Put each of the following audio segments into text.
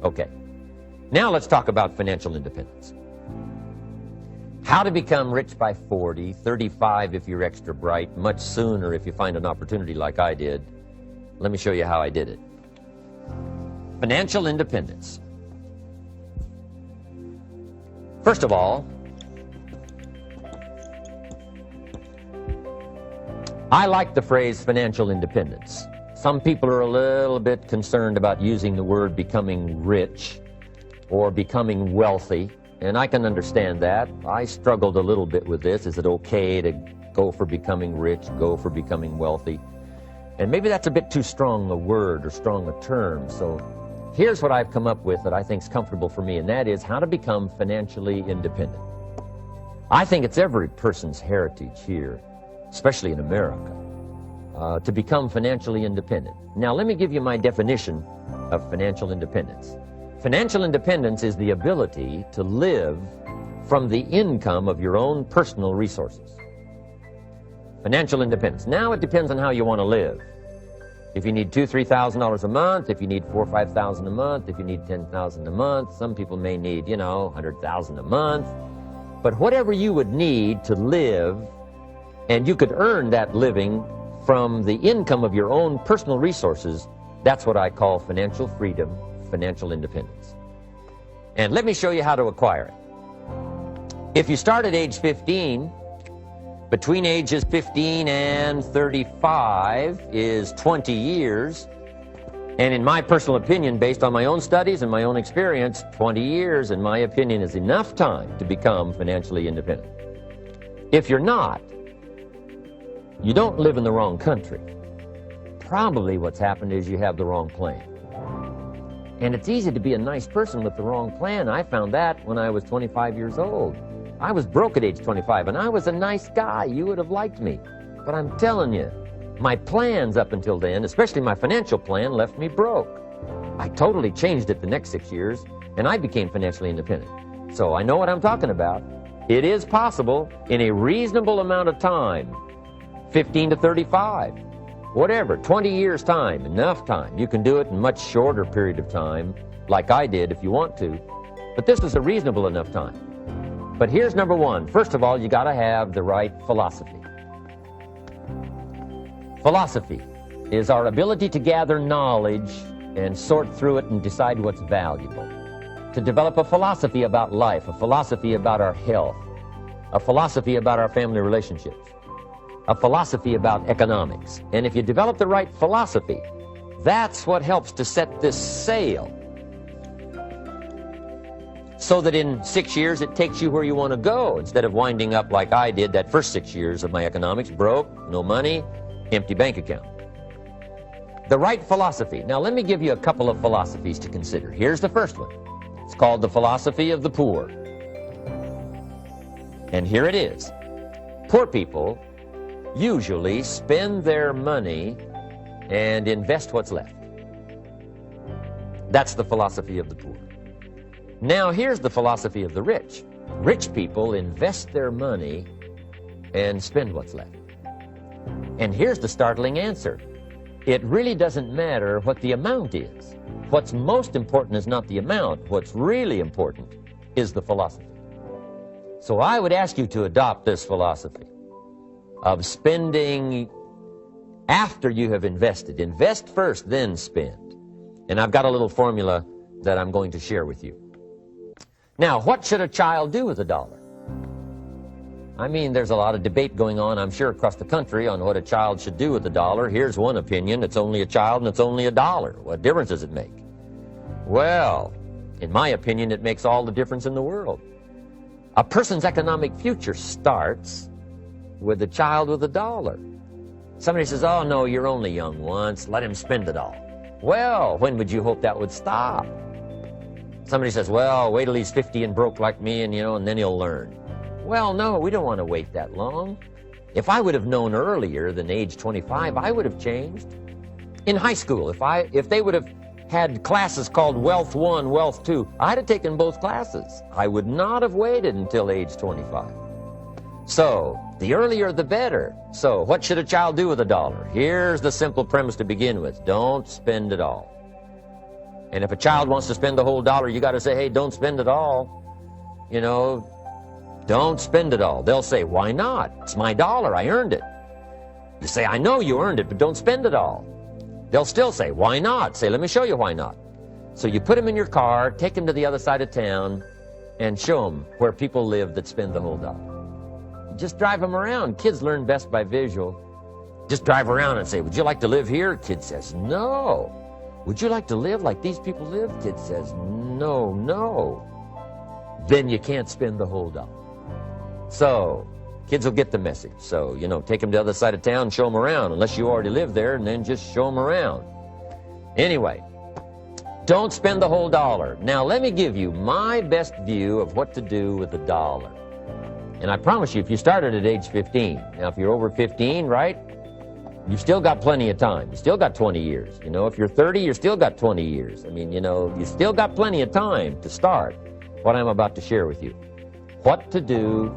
Okay. Now let's talk about financial independence. How to become rich by 40, 35 if you're extra bright, much sooner if you find an opportunity like I did. Let me show you how I did it. Financial independence. First of all, I like the phrase financial independence. Some people are a little bit concerned about using the word becoming rich or becoming wealthy, and I can understand that. I struggled a little bit with this. Is it okay to go for becoming rich, go for becoming wealthy? And maybe that's a bit too strong a word or strong a term. So here's what I've come up with that I think is comfortable for me, and that is how to become financially independent. I think it's every person's heritage here, especially in America, to become financially independent. Now, let me give you my definition of financial independence. Financial independence is the ability to live from the income of your own personal resources. Financial independence. Now it depends on how you want to live. If you need $2,000, $3,000 a month, if you need $4,000 or $5,000 a month, if you need $10,000 a month, some people may need, $100,000 a month. But whatever you would need to live, and you could earn that living from the income of your own personal resources, that's what I call financial freedom, financial independence. And let me show you how to acquire it. If you start at age 15, between ages 15 and 35 is 20 years. And in my personal opinion, based on my own studies and my own experience, 20 years, in my opinion, is enough time to become financially independent. If you're not, you don't live in the wrong country. Probably what's happened is you have the wrong plan. And it's easy to be a nice person with the wrong plan. I found that when I was 25 years old. I was broke at age 25, and I was a nice guy. You would have liked me. But I'm telling you, my plans up until then, especially my financial plan, left me broke. I totally changed it the next 6 years, and I became financially independent. So I know what I'm talking about. It is possible in a reasonable amount of time, 15 to 35, whatever, 20 years time, enough time. You can do it in a much shorter period of time, like I did if you want to. But this is a reasonable enough time. But here's number one. First of all, you got to have the right philosophy. Philosophy is our ability to gather knowledge and sort through it and decide what's valuable. To develop a philosophy about life, a philosophy about our health, a philosophy about our family relationships, a philosophy about economics. And if you develop the right philosophy, that's what helps to set this sail, so that in 6 years it takes you where you want to go, instead of winding up like I did that first 6 years of my economics, broke, no money, empty bank account. The right philosophy. Now let me give you a couple of philosophies to consider. Here's the first one. It's called the philosophy of the poor. And here it is. Poor people usually spend their money and invest what's left. That's the philosophy of the poor. Now here's the philosophy of the rich. Rich people invest their money and spend what's left. And here's the startling answer. It really doesn't matter what the amount is. What's most important is not the amount. What's really important is the philosophy. So I would ask you to adopt this philosophy of spending after you have invested. Invest first, then spend. And I've got a little formula that I'm going to share with you. Now, what should a child do with $1? I mean, there's a lot of debate going on, I'm sure, across the country on what a child should do with $1. Here's one opinion. It's only a child and it's only $1. What difference does it make? Well, in my opinion, it makes all the difference in the world. A person's economic future starts with a child with $1. Somebody says, oh, no, you're only young once. Let him spend it all. Well, when would you hope that would stop? Somebody says, well, wait till he's 50 and broke like me, and then he'll learn. Well, no, we don't want to wait that long. If I would have known earlier than age 25, I would have changed. In high school, if they would have had classes called Wealth 1, Wealth 2, I'd have taken both classes. I would not have waited until age 25. So, the earlier the better. So, what should a child do with $1? Here's the simple premise to begin with. Don't spend it all. And if a child wants to spend the whole dollar, you got to say, hey, don't spend it all. You know, don't spend it all. They'll say, why not? It's my dollar. I earned it. You say, I know you earned it, but don't spend it all. They'll still say, why not? Say, let me show you why not. So you put them in your car, take them to the other side of town, and show them where people live that spend the whole dollar. Just drive them around. Kids learn best by visual. Just drive around and say, would you like to live here? Kid says, no. Would you like to live like these people live? Kid says, no, no. Then you can't spend the whole dollar. So kids will get the message. So, you know, take them to the other side of town, show them around, unless you already live there, and then just show them around. Anyway, don't spend the whole dollar. Now, let me give you my best view of what to do with the dollar. And I promise you, if you started at age 15, now if you're over 15, right, you've still got plenty of time. You still got 20 years. You know, if you're 30, you've still got 20 years. I mean, you know, you still got plenty of time to start what I'm about to share with you. What to do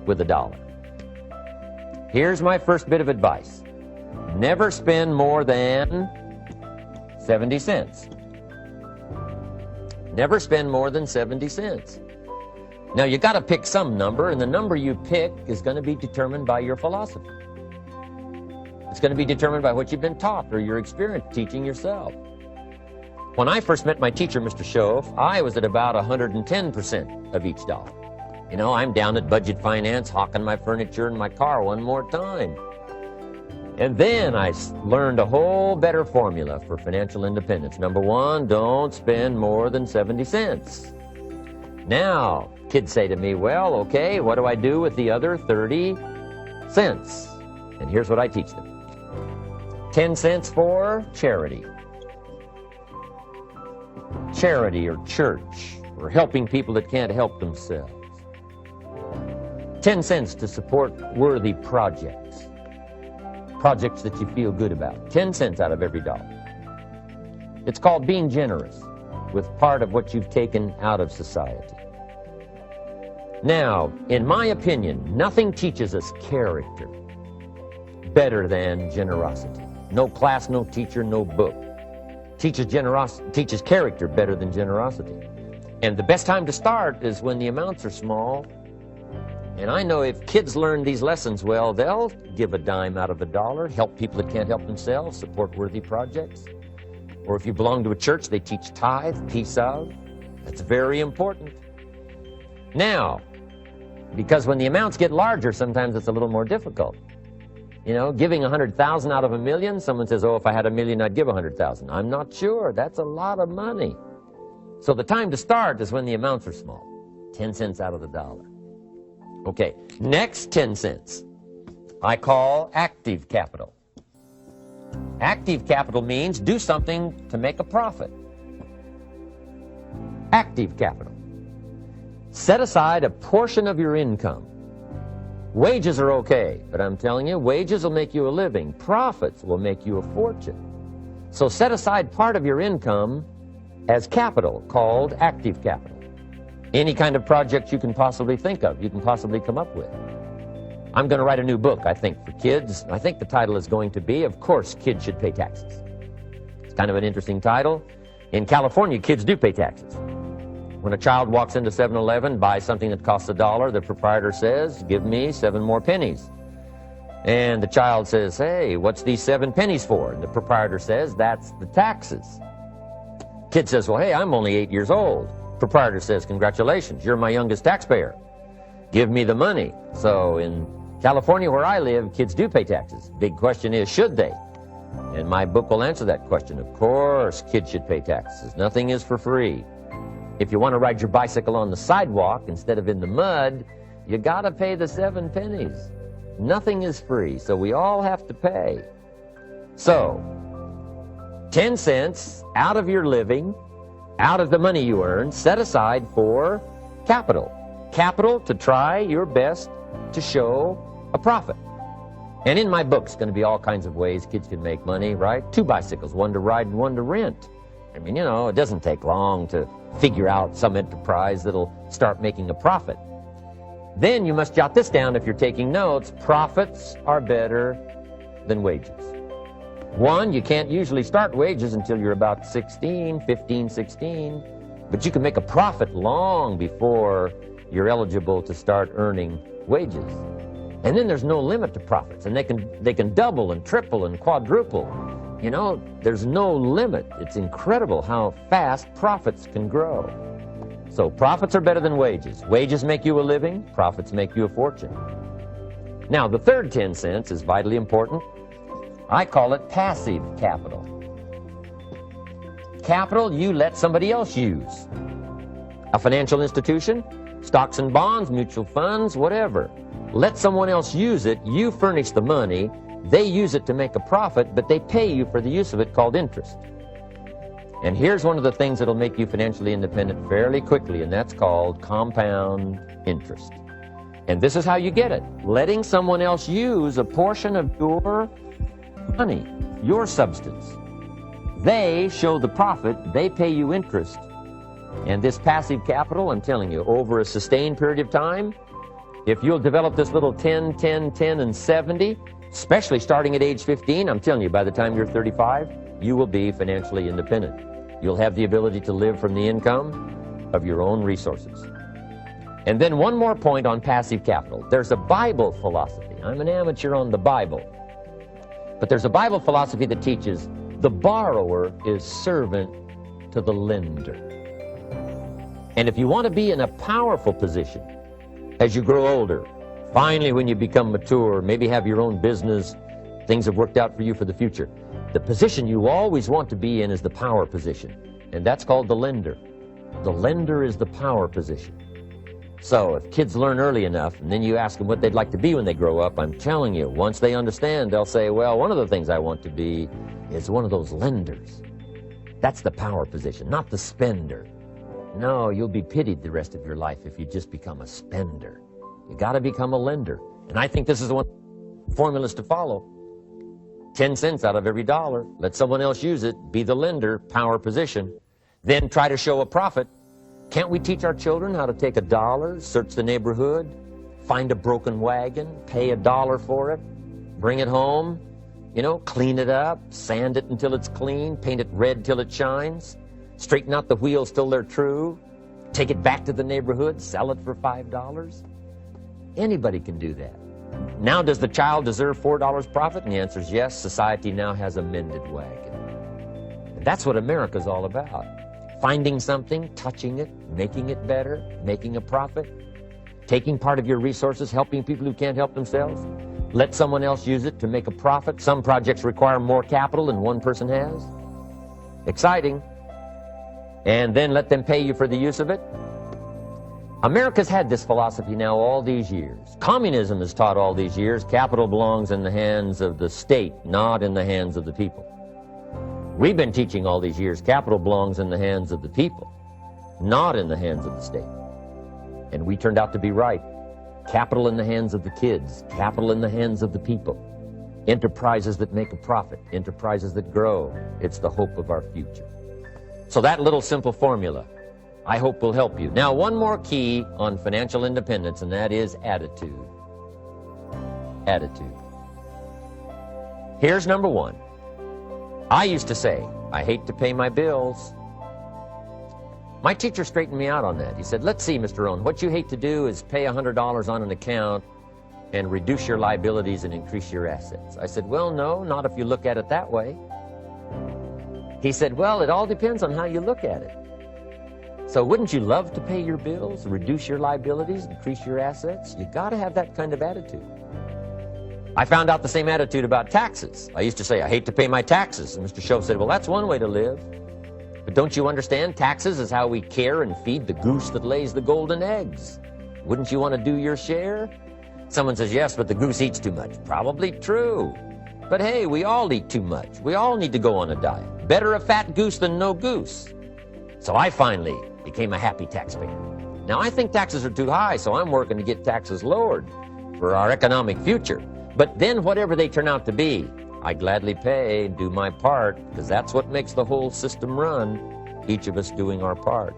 with a dollar. Here's my first bit of advice. Never spend more than 70 cents. Never spend more than 70 cents. Now, you got to pick some number, and the number you pick is going to be determined by your philosophy. It's going to be determined by what you've been taught or your experience teaching yourself. When I first met my teacher, Mr. Shove, I was at about 110% of each dollar. You know, I'm down at Budget Finance, hawking my furniture and my car one more time. And then I learned a whole better formula for financial independence. Number one, don't spend more than 70 cents. Now, kids say to me, well, okay, what do I do with the other 30 cents? And here's what I teach them. 10 cents for charity. Charity or church, or helping people that can't help themselves. 10 cents to support worthy projects. Projects that you feel good about. 10 cents out of every dollar. It's called being generous with part of what you've taken out of society. Now, in my opinion, nothing teaches us character better than generosity. No class, no teacher, no book teaches character better than generosity. And the best time to start is when the amounts are small. And I know if kids learn these lessons well, they'll give a dime out of a dollar, help people that can't help themselves, support worthy projects. Or if you belong to a church, they teach tithe, piece of. That's very important. Now, because when the amounts get larger, sometimes it's a little more difficult. You know, giving 100,000 out of a million, someone says, oh, if I had a million, I'd give 100,000. I'm not sure. That's a lot of money. So the time to start is when the amounts are small. 10 cents out of the dollar. Okay, next 10 cents I call active capital. Active capital means do something to make a profit. Active capital. Set aside a portion of your income. Wages are okay, but I'm telling you, wages will make you a living. Profits will make you a fortune. So set aside part of your income as capital, called active capital. Any kind of project you can possibly think of, you can possibly come up with. I'm going to write a new book, I think, for kids. I think the title is going to be, Of Course Kids Should Pay Taxes. It's kind of an interesting title. In California, kids do pay taxes. When a child walks into 7-Eleven, buys something that costs $1, the proprietor says, give me 7 more pennies. And the child says, hey, what's these 7 pennies for? And the proprietor says, that's the taxes. Kid says, well, hey, I'm only 8 years old. Proprietor says, congratulations, you're my youngest taxpayer. Give me the money. So in California, where I live, kids do pay taxes. Big question is, should they? And my book will answer that question. Of course, kids should pay taxes. Nothing is for free. If you want to ride your bicycle on the sidewalk instead of in the mud, you got to pay the 7 pennies. Nothing is free, so we all have to pay. So, 10 cents out of your living, out of the money you earn, set aside for capital. Capital to try your best to show a profit. And in my book, it's going to be all kinds of ways kids can make money, right? 2 bicycles, one to ride and one to rent. I mean, you know, it doesn't take long to figure out some enterprise that'll start making a profit. Then you must jot this down if you're taking notes. Profits are better than wages. One, you can't usually start wages until you're about 16, 15, 16, but you can make a profit long before you're eligible to start earning wages. And then there's no limit to profits, and they can double and triple and quadruple. You know, there's no limit. It's incredible how fast profits can grow. So profits are better than wages. Wages make you a living, profits make you a fortune. Now, the third 10 cents is vitally important. I call it passive capital. Capital you let somebody else use. A financial institution, stocks and bonds, mutual funds, whatever. Let someone else use it, you furnish the money, they use it to make a profit, but they pay you for the use of it, called interest. And here's one of the things that'll make you financially independent fairly quickly, and that's called compound interest. And this is how you get it. Letting someone else use a portion of your money, your substance. They show the profit, they pay you interest. And this passive capital, I'm telling you, over a sustained period of time, if you'll develop this little 10, 10, 10, and 70, especially starting at age 15, I'm telling you, by the time you're 35, you will be financially independent. You'll have the ability to live from the income of your own resources. And then one more point on passive capital. There's a Bible philosophy. I'm an amateur on the Bible. But there's a Bible philosophy that teaches the borrower is servant to the lender. And if you want to be in a powerful position as you grow older, finally when you become mature, maybe have your own business, things have worked out for you for the future, the position you always want to be in is the power position. And that's called the lender. The lender is the power position. So if kids learn early enough, and then you ask them what they'd like to be when they grow up, I'm telling you, once they understand, they'll say, well, one of the things I want to be is one of those lenders. That's the power position, not the spender. No, you'll be pitied the rest of your life if you just become a spender. You got to become a lender. And I think this is the one formulas to follow. 10 cents out of every dollar. Let someone else use it. Be the lender, power position. Then try to show a profit. Can't we teach our children how to take $1, search the neighborhood, find a broken wagon, pay $1 for it, bring it home, you know, clean it up, sand it until it's clean, paint it red till it shines, straighten out the wheels till they're true, take it back to the neighborhood, sell it for $5? Anybody can do that. Now, does the child deserve $4 profit? And the answer is yes. Society now has a mended wagon. And that's what America's all about. Finding something, touching it, making it better, making a profit, taking part of your resources, helping people who can't help themselves. Let someone else use it to make a profit. Some projects require more capital than one person has. Exciting. And then let them pay you for the use of it. America's had this philosophy now all these years. Communism has taught all these years capital belongs in the hands of the state, not in the hands of the people. We've been teaching all these years capital belongs in the hands of the people, not in the hands of the state. And we turned out to be right. Capital in the hands of the kids, capital in the hands of the people. Enterprises that make a profit, enterprises that grow. It's the hope of our future. So that little simple formula, I hope, will help you. Now, one more key on financial independence, and that is attitude. Attitude. Here's number one. I used to say, I hate to pay my bills. My teacher straightened me out on that. He said, let's see, Mr. Rohn, what you hate to do is pay $100 on an account and reduce your liabilities and increase your assets. I said, well, no, not if you look at it that way. He said, well, it all depends on how you look at it. So wouldn't you love to pay your bills, reduce your liabilities, increase your assets? You got to have that kind of attitude. I found out the same attitude about taxes. I used to say, I hate to pay my taxes. And Mr. Shove said, well, that's one way to live. But don't you understand? Taxes is how we care and feed the goose that lays the golden eggs. Wouldn't you want to do your share? Someone says, yes, but the goose eats too much. Probably true. But hey, we all eat too much. We all need to go on a diet. Better a fat goose than no goose. So I finally became a happy taxpayer. Now, I think taxes are too high, so I'm working to get taxes lowered for our economic future. But then whatever they turn out to be, I gladly pay and do my part, because that's what makes the whole system run, each of us doing our part.